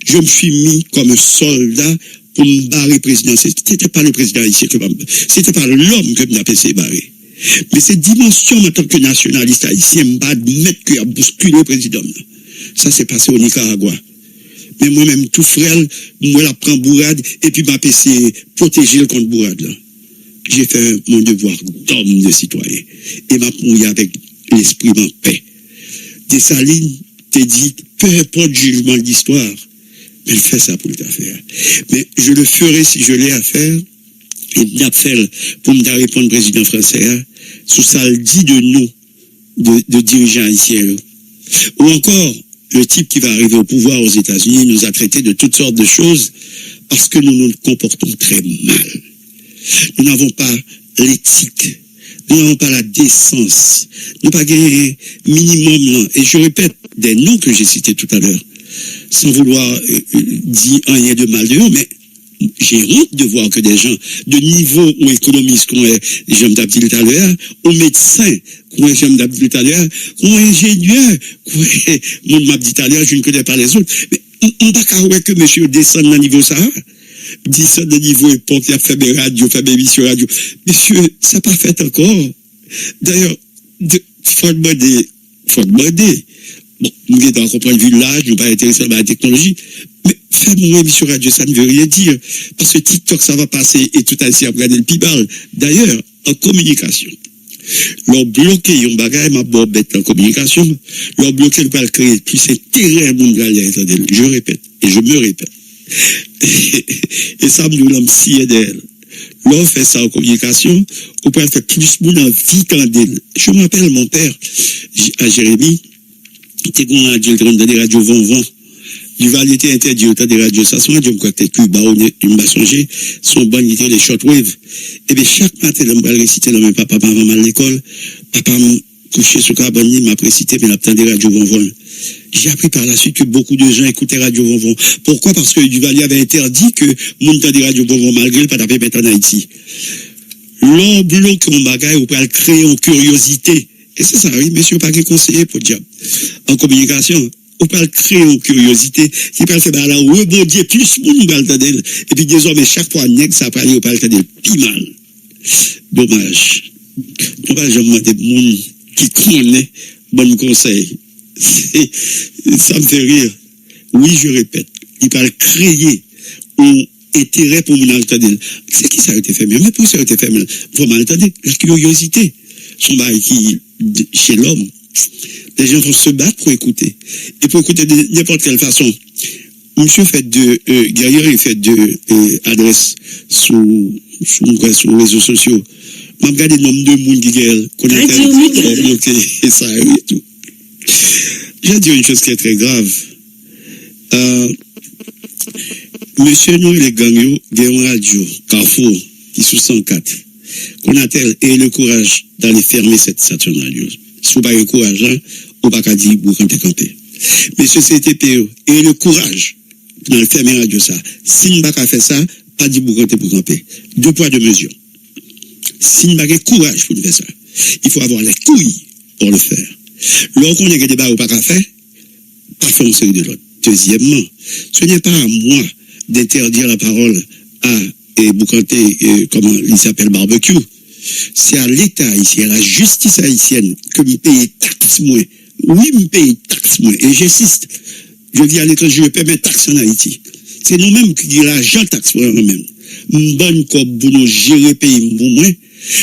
Je me suis mis comme un soldat pour me barrer président. C'était pas le président ici c'était pas l'homme que m'a essayé barrer. Mais cette dimension en tant que nationaliste haïtien, m'a admettre qu'il a bousculé le président. Ça s'est passé au Nicaragua. Mais moi-même, tout frêle, moi la prends bourrade, et puis m'a essayé protéger le contre bourrade là. J'ai fait mon devoir d'homme, de citoyen. Et m'a mouillé avec l'esprit en paix. Dessalines t'a dit, peu importe le jugement de l'histoire, mais elle fait ça pour le faire. Mais je le ferai si je l'ai à faire, et d'appel pour me répondre président français, sous ça le dit de nous, de dirigeants haïtiens. Ou encore, le type qui va arriver au pouvoir aux États-Unis nous a traité de toutes sortes de choses parce que nous nous comportons très mal. Nous n'avons pas l'éthique, nous n'avons pas la décence, nous n'avons pas gagné minimum là. Et je répète des noms que j'ai cités tout à l'heure, sans vouloir dire rien de mal de eux, mais j'ai honte de voir que des gens de niveau ou économistes, comme j'aime d'abdil tout à l'heure, ou médecins, comme j'aime d'abdil tout à l'heure, ou ingénieurs, comme mon m'a dit tout à l'heure, je ne connais pas les autres. Mais on ne peut pas que monsieur descende dans le niveau ça. Descend de niveau époque, il a fait des radios, fait des émissions radio. Monsieur, ça n'a pas fait encore. D'ailleurs, faut demander. Bon, nous sommes comprendre le village, nous ne sommes pas intéressés par la technologie. Mais faire mon émission radio, ça ne veut rien dire. Parce que TikTok, ça va passer et tout ainsi à regarder le pibal. D'ailleurs, en communication, leur bloquer un bagage, ma bonne bête en communication, leur bloquer le créer plus intérêt monde je répète, et je me répète. Et ça me nous si d'elle. L'on fait ça en communication, on peut faire plus monde en vie qu'en d'elle. Je m'appelle mon père, à Jérémy, t'es qu'on a dit dans des radios vont. Du Val était interdit autant des radios, ça, son radio, quoi, peut-être Cuba, on m'a changé, son bon, il était les shortwave. Et bien, chaque matin, on va réciter dans mes papa, maman à l'école, papa m'a couché sur Carboni, m'a précité, mais il des radios vont. J'ai appris par la suite que beaucoup de gens écoutaient Radio Vonvon. Pourquoi? Parce que Duvalier avait interdit que mon temps des Radio Vonvon malgré le pas d'appeler mettre en Haïti. L'on bloque mon bagage ou peut créer en curiosité. Et c'est ça, oui, monsieur, pas que conseiller pour diable. En communication, on peut créer en curiosité, qui peut faire la rebondir plus moun baltadel. Et puis désormais, chaque fois, nèg ça parle au baltadel, pi mal. Dommage. Dommage, j'ai demandé moun qui connaît bon conseil. Ça me fait rire. Oui, je répète, il parle créer un intérêt pour mon altadel. C'est qui ça a été fait? Mais pour ça a été fait, pour m'altadel, la curiosité. Son bail qui, chez l'homme, les gens vont se battre pour écouter. Et pour écouter de n'importe quelle façon. Monsieur fait Guerrier, il fait adresse sous les réseaux sociaux. Je regarde le nombre de monde qui est bloqué, et ça, et tout. Je vais dire une chose qui est très grave. Monsieur, nous, les gangs, il y a une radio, Carrefour, qui est sous 104, qu'on a-t-elle et le courage d'aller fermer cette station radio. Si vous n'avez pas le courage, hein, on ne peut pas dire que vous comptez camper. Monsieur CTPO, et le courage d'aller fermer la radio, ça. Si vous n'avez pas fait ça, pas dire que vous comptez pour camper. 2 poids, 2 mesures. Si vous n'avez pas le courage pour faire ça, il faut avoir les couilles pour le faire. Lorsqu'on a des débats ou pas qu'à faire, pas faire une série de l'autre. Deuxièmement, ce n'est pas à moi d'interdire la parole à Boucanté, comment il s'appelle, barbecue. C'est à l'État haïtien, à la justice haïtienne, que me paye taxe moins. Oui, me paye taxe moins. Et j'insiste, je dis à l'étranger, je paie mes taxes en Haïti. C'est nous-mêmes qui disons l'argent taxe pour nous-mêmes. Une bonne cob pour nous gérer pays pour moi.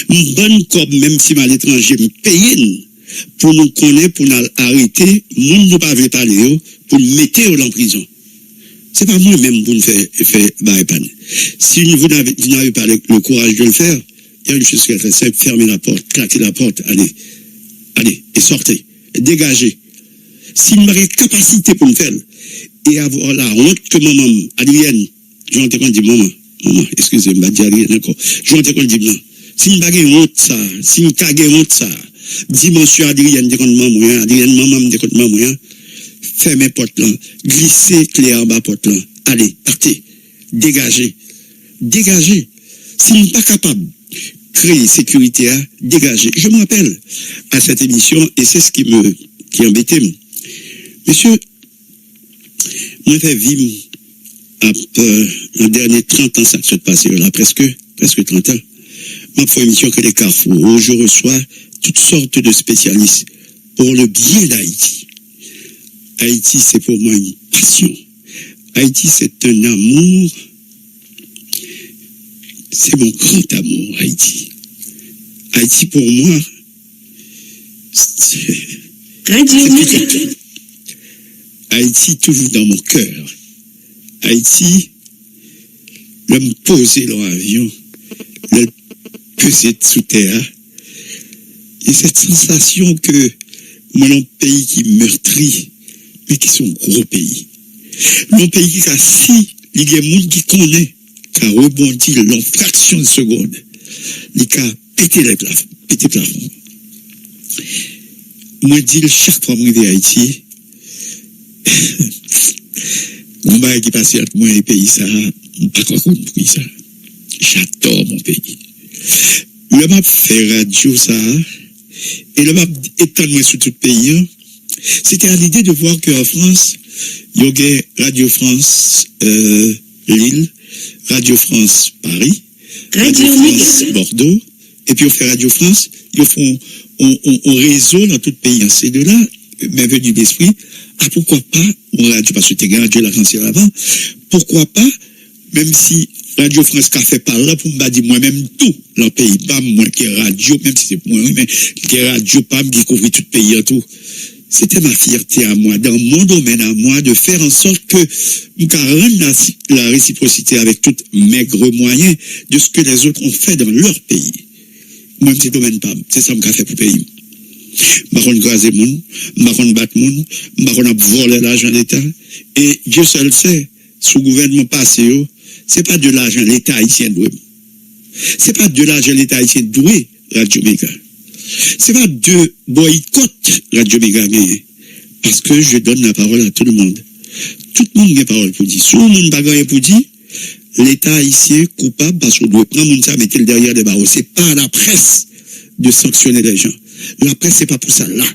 Une bonne cob, même si à l'étranger, me paye pour nous connaître, pour nous arrêter, nous ne pas parler, pour nous mettre en prison. C'est pas moi-même pour nous faire barrer. Si vous n'avez pas le courage de le faire, il y a une chose qui est très simple, fermez la porte, claquez la porte, allez, et sortez, et dégagez. Si vous n'avez capacité pour le faire, et avoir la honte que maman, Adrienne, j'entends qu'on dit maman, excusez-moi, je dis Adrienne encore, j'entends qu'on dit non. Si vous n'avez honte ça, si vous n'avez honte ça, dis monsieur Adrienne, dit qu'on maman, Adrienne, maman, dit qu'on maman, fermez porte là, glissez clé en bas porte là, allez, partez, dégagez. Si vous n'êtes pas capable de créer sécurité à dégager. Je me rappelle à cette émission, et c'est ce qui embêtait. Monsieur, moi, fait vivre en dernier 30 ans, ça s'est passé là, presque 30 ans. Ma première émission que les Carrefour, où je reçois toutes sortes de spécialistes pour le bien d'Haïti. Haïti, c'est pour moi une passion. Haïti, c'est un amour. C'est mon grand amour, Haïti. Haïti, pour moi, c'est Haïti, toujours dans mon cœur. Haïti, le me poser leur avion, le peser sous terre, et cette sensation que mon pays qui meurtrit, mais qui sont gros pays. Mon pays qui a si, il y a des gens qui connaissent, qui a rebondi en fraction de seconde, il a pété les plafonds. Moi, je dis chaque fois que je vais à Haïti, mon bail qui passe entre moi et le pays, ça, je ne sais pas quoi pour ça. J'adore mon pays. Le m'a fait radio, ça, et le m'a étonné sur tout le pays. C'était à l'idée de voir qu'en France, il y a Radio France Lille, Radio France Paris, Radio France Bordeaux, et puis on fait Radio France, ils font on réseau dans tout le pays. C'est de là, m'est venu d'esprit, pourquoi pas, on radio, parce que t'es radio la cancer avant, pourquoi pas, même si Radio France qu'a fait par là, pour me dire moi-même tout, dans le pays, pas moi qui est radio, même si c'est pour moi, mais qui est radio, pas qui couvre tout le pays en tout. C'était ma fierté à moi, dans mon domaine à moi, de faire en sorte que nous rendre la réciprocité avec tous maigres moyens de ce que les autres ont fait dans leur pays. Moi, c'est domaine pas, c'est ça que j'ai fait pour le pays. Je ne graser moun, je ne battre moun, je ne voler l'argent de l'État. Et Dieu seul sait, sous gouvernement passé, c'est pas de l'argent de l'État haïtien doué. C'est pas de l'argent de l'État haïtien doué, Radio Méga. C'est pas de boycott Radio Méga, parce que je donne la parole à tout le monde. Tout le monde a la parole pour dire. Si tout le monde n'a pas pour dire, l'État haïtien coupable parce qu'on doit prendre mon ça, mettre le derrière des barreaux. C'est pas à la presse de sanctionner les gens. La presse, c'est pas pour ça là.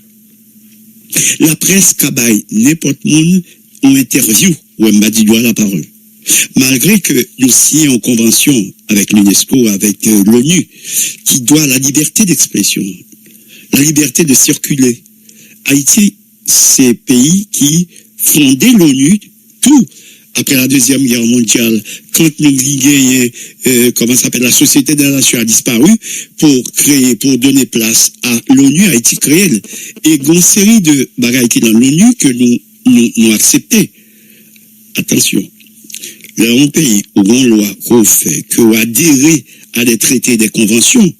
La presse, cabaye, n'importe monde, en interview, où elle m'a dit doit la parole. Malgré que nous signons en convention avec l'UNESCO, avec l'ONU, qui doit la liberté d'expression, la liberté de circuler. Haïti, c'est un pays qui fondait l'ONU, tout après la Deuxième Guerre mondiale, quand nous comment ça s'appelle, la Société des Nations a disparu, pour donner place à l'ONU, Haïti créé. Et une série de bagailles qui dans l'ONU que nous accepté. Attention. Là, un pays où on loi qu'on fait, qu'on adhéré à des traités, des conventions,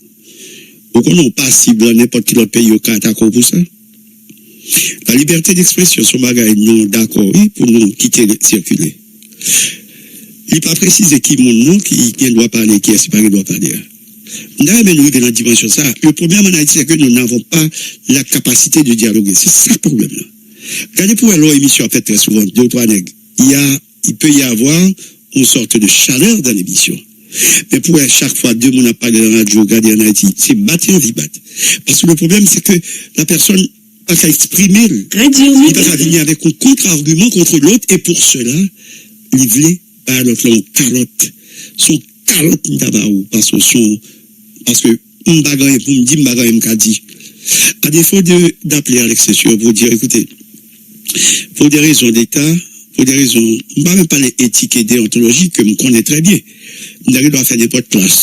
ou qu'on n'a pas cible dans n'importe quel autre pays au cas d'accord pour ça. La liberté d'expression, son bagage, non d'accord, oui, pour nous quitter, circuler. Il n'est pas précisé qui mon nom, qui doit parler, qui est-ce qui doit parler. Nous avons dans la dimension ça. Le problème en Haïti, c'est que nous n'avons pas la capacité de dialoguer. C'est ça le problème là. Regardez pour leur émission, en fait, très souvent, 2 ou 3 nègres. Il peut y avoir une sorte de chaleur dans l'émission. Mais pour chaque fois, 2 personnes parlé dans la radio, regarder en Haïti, c'est battre et envie battre. Parce que le problème, c'est que la personne n'a qu'à exprimer, il va pas venir avec un contre-argument contre l'autre, et pour cela, il voulait par l'autre, là, calotte. Son calotte n'tabaou, parce que, m'bagaye, pour me dire, m'bagaye m'ka dit. À défaut d'appeler à l'exception pour dire, écoutez, pour des raisons d'État, pour des raisons, je ne vais même pas les éthiques et déontologiques que je connais très bien. Je dois faire n'importe classe.